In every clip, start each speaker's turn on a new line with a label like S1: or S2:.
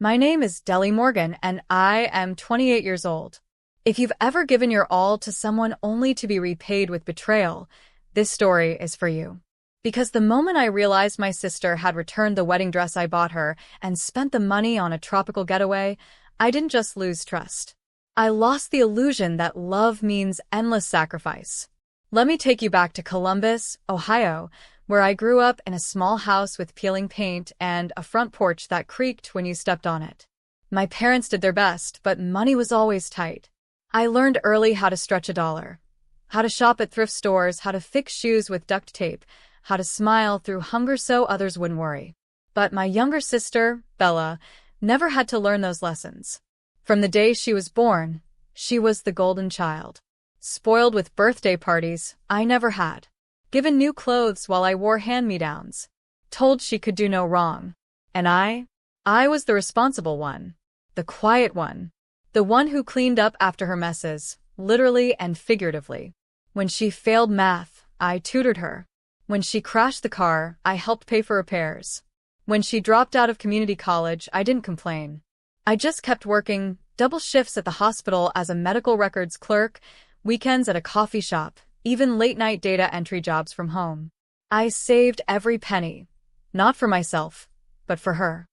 S1: My name is Deli Morgan, and I am 28 years old. If you've ever given your all to someone only to be repaid with betrayal, this story is for you. Because the moment I realized my sister had returned the wedding dress I bought her and spent the money on a tropical getaway, I didn't just lose trust. I lost the illusion that love means endless sacrifice. Let me take you back to Columbus, Ohio, where I grew up in a small house with peeling paint and a front porch that creaked when you stepped on it. My parents did their best, but money was always tight. I learned early how to stretch a dollar, how to shop at thrift stores, how to fix shoes with duct tape, how to smile through hunger so others wouldn't worry. But my younger sister, Bella, never had to learn those lessons. From the day she was born, she was the golden child. Spoiled with birthday parties I never had. Given new clothes while I wore hand-me-downs. Told she could do no wrong. And I was the responsible one. The quiet one. The one who cleaned up after her messes, literally and figuratively. When she failed math, I tutored her. When she crashed the car, I helped pay for repairs. When she dropped out of community college, I didn't complain. I just kept working, double shifts at the hospital as a medical records clerk, weekends at a coffee shop, even late-night data entry jobs from home. I saved every penny. Not for myself, but for her.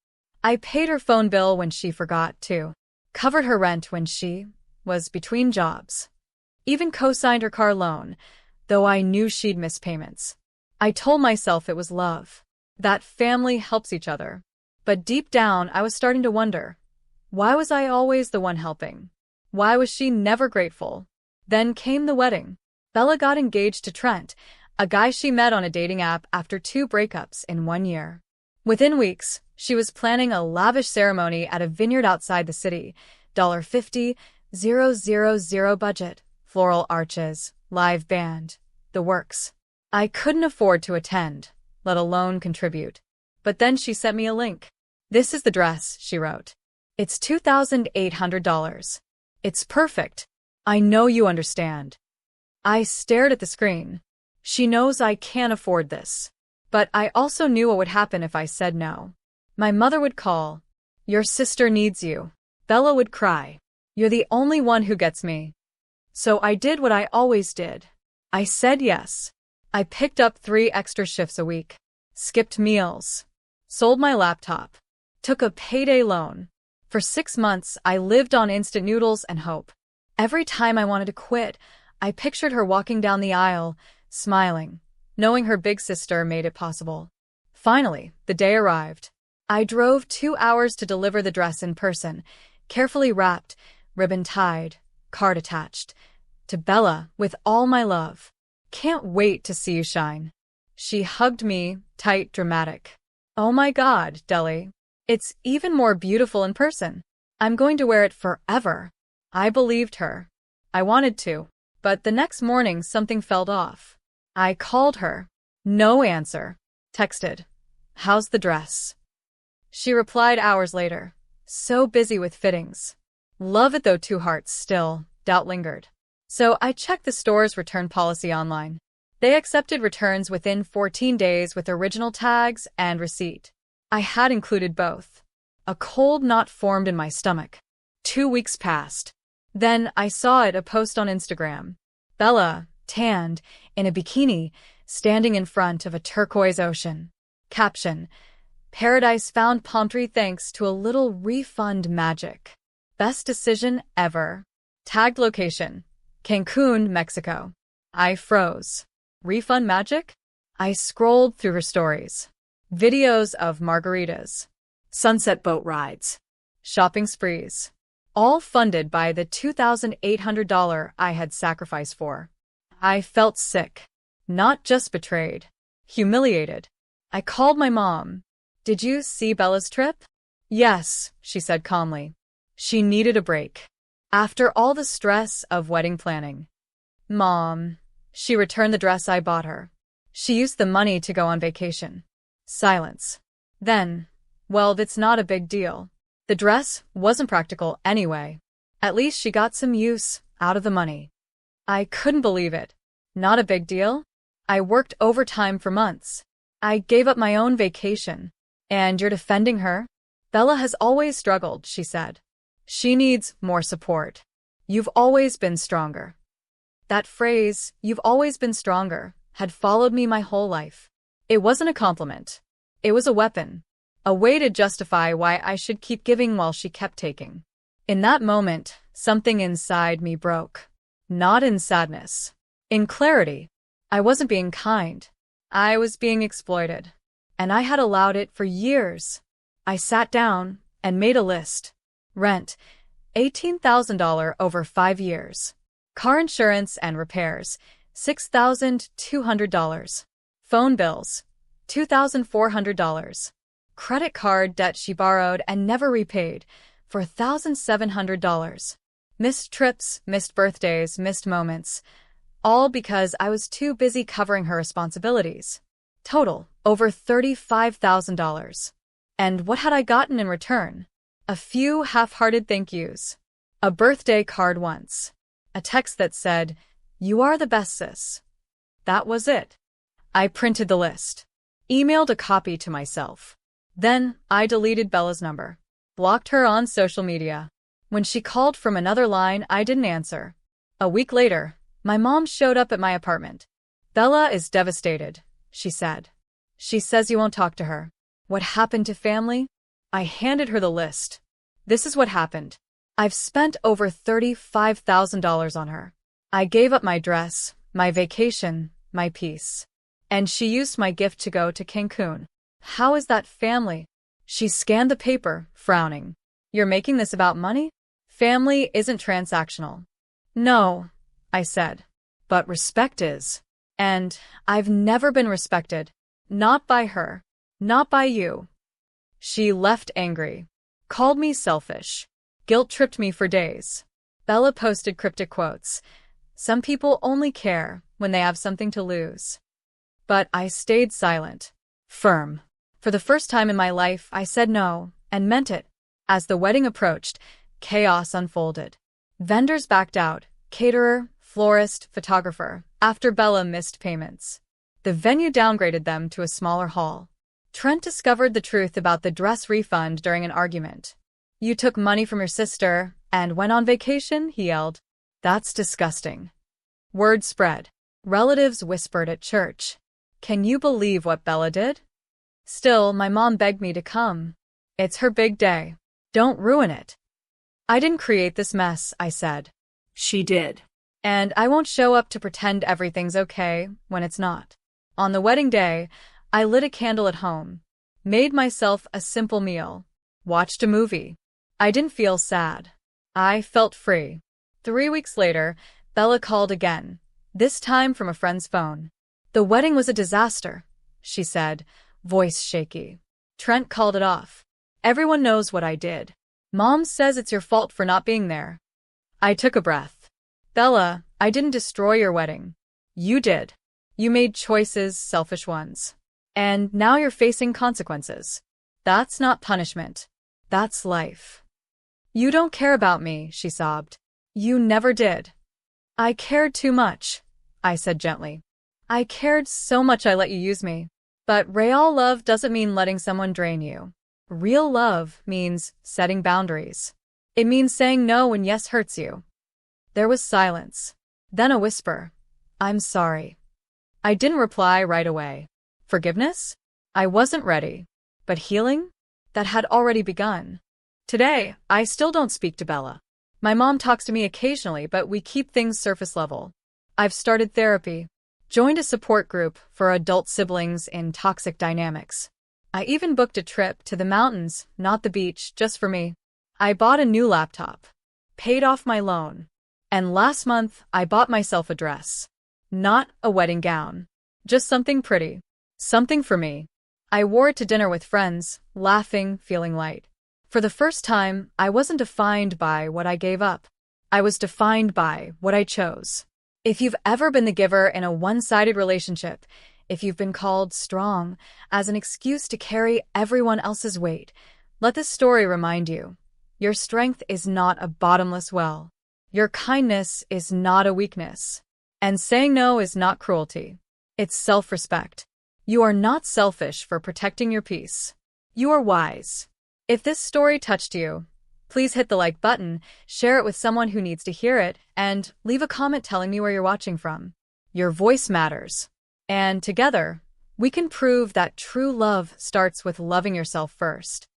S1: I paid her phone bill when she forgot to. Covered her rent when she was between jobs. Even co-signed her car loan, though I knew she'd miss payments. I told myself it was love. That family helps each other. But deep down, I was starting to wonder. Why was I always the one helping? Why was she never grateful? Then came the wedding. Bella got engaged to Trent, a guy she met on a dating app after 2 breakups in 1 year. Within weeks, she was planning a lavish ceremony at a vineyard outside the city. $50,000 budget, floral arches, live band, the works. I couldn't afford to attend, let alone contribute. But then she sent me a link. "This is the dress," she wrote. "It's $2,800. It's perfect. I know you understand." I stared at the screen. She knows I can't afford this. But I also knew what would happen if I said no. My mother would call. "Your sister needs you." Bella would cry. "You're the only one who gets me." So I did what I always did. I said yes. I picked up 3 extra shifts a week. Skipped meals. Sold my laptop. Took a payday loan. For 6 months, I lived on instant noodles and hope. Every time I wanted to quit, I pictured her walking down the aisle, smiling, knowing her big sister made it possible. Finally, the day arrived. I drove 2 hours to deliver the dress in person, carefully wrapped, ribbon tied, card attached. To Bella, with all my love. "Can't wait to see you shine." She hugged me, tight, dramatic. "Oh my God, Deli. It's even more beautiful in person. I'm going to wear it forever." I believed her. I wanted to. But the next morning something felt off. I called her. No answer. Texted. "How's the dress?" She replied hours later. "So busy with fittings." Love it though, 2 hearts still. Doubt lingered. So I checked the store's return policy online. They accepted returns within 14 days with original tags and receipt. I had included both. A cold knot formed in my stomach. 2 weeks passed. Then I saw a post on Instagram. Bella, tanned, in a bikini, standing in front of a turquoise ocean. Caption: "Paradise found, palm tree thanks to a little refund magic. Best decision ever." Tagged location: Cancun, Mexico. I froze. Refund magic? I scrolled through her stories. Videos of margaritas. Sunset boat rides. Shopping sprees. All funded by the $2,800 I had sacrificed for. I felt sick. Not just betrayed. Humiliated. I called my mom. "Did you see Bella's trip?" "Yes," she said calmly. She needed a break. After all the stress of wedding planning. "Mom." She returned the dress I bought her. She used the money to go on vacation. Silence. Then, "Well, that's not a big deal. The dress wasn't practical anyway. At least she got some use out of the money." I couldn't believe it. Not a big deal? I worked overtime for months. I gave up my own vacation. And you're defending her? Bella has always struggled, she said. She needs more support. You've always been stronger. That phrase, "you've always been stronger," had followed me my whole life. It wasn't a compliment. It was a weapon. A way to justify why I should keep giving while she kept taking. In that moment, something inside me broke. Not in sadness. In clarity. I wasn't being kind. I was being exploited. And I had allowed it for years. I sat down and made a list. Rent, $18,000 over 5 years. Car insurance and repairs, $6,200. Phone bills, $2,400. Credit card debt she borrowed and never repaid, for $1,700. Missed trips, missed birthdays, missed moments. All because I was too busy covering her responsibilities. Total, over $35,000. And what had I gotten in return? A few half-hearted thank yous. A birthday card once. A text that said, "You are the best, sis." That was it. I printed the list. Emailed a copy to myself. Then, I deleted Bella's number. Blocked her on social media. When she called from another line, I didn't answer. A week later, my mom showed up at my apartment. "Bella is devastated," she said. "She says you won't talk to her. What happened to family?" I handed her the list. "This is what happened. I've spent over $35,000 on her. I gave up my dress, my vacation, my peace. And she used my gift to go to Cancun. How is that family?" She scanned the paper, frowning. "You're making this about money? Family isn't transactional." "No," I said. "But respect is. And I've never been respected. Not by her. Not by you." She left angry. Called me selfish. Guilt-tripped me for days. Bella posted cryptic quotes. Some people only care when they have something to lose. But I stayed silent. Firm. For the first time in my life, I said no, and meant it. As the wedding approached, chaos unfolded. Vendors backed out, caterer, florist, photographer, after Bella missed payments. The venue downgraded them to a smaller hall. Trent discovered the truth about the dress refund during an argument. "You took money from your sister and went on vacation?" he yelled. "That's disgusting." Word spread. Relatives whispered at church. "Can you believe what Bella did?" Still, my mom begged me to come. "It's her big day. Don't ruin it." "I didn't create this mess," I said. "She did. And I won't show up to pretend everything's okay when it's not." On the wedding day, I lit a candle at home, made myself a simple meal, watched a movie. I didn't feel sad. I felt free. 3 weeks later, Bella called again, this time from a friend's phone. "The wedding was a disaster," she said, voice shaky. "Trent called it off. Everyone knows what I did. Mom says it's your fault for not being there." I took a breath. "Bella, I didn't destroy your wedding. You did. You made choices, selfish ones. And now you're facing consequences. That's not punishment. That's life." "You don't care about me," she sobbed. "You never did." "I cared too much," I said gently. "I cared so much I let you use me. But real love doesn't mean letting someone drain you. Real love means setting boundaries. It means saying no when yes hurts you." There was silence. Then a whisper. "I'm sorry." I didn't reply right away. Forgiveness? I wasn't ready. But healing? That had already begun. Today, I still don't speak to Bella. My mom talks to me occasionally, but we keep things surface level. I've started therapy. Joined a support group for adult siblings in toxic dynamics. I even booked a trip to the mountains, not the beach, just for me. I bought a new laptop. Paid off my loan. And last month, I bought myself a dress. Not a wedding gown. Just something pretty. Something for me. I wore it to dinner with friends, laughing, feeling light. For the first time, I wasn't defined by what I gave up. I was defined by what I chose. If you've ever been the giver in a one-sided relationship, if you've been called strong as an excuse to carry everyone else's weight, let this story remind you. Your strength is not a bottomless well. Your kindness is not a weakness. And saying no is not cruelty. It's self-respect. You are not selfish for protecting your peace. You are wise. If this story touched you, please hit the like button, share it with someone who needs to hear it, and leave a comment telling me where you're watching from. Your voice matters. And together, we can prove that true love starts with loving yourself first.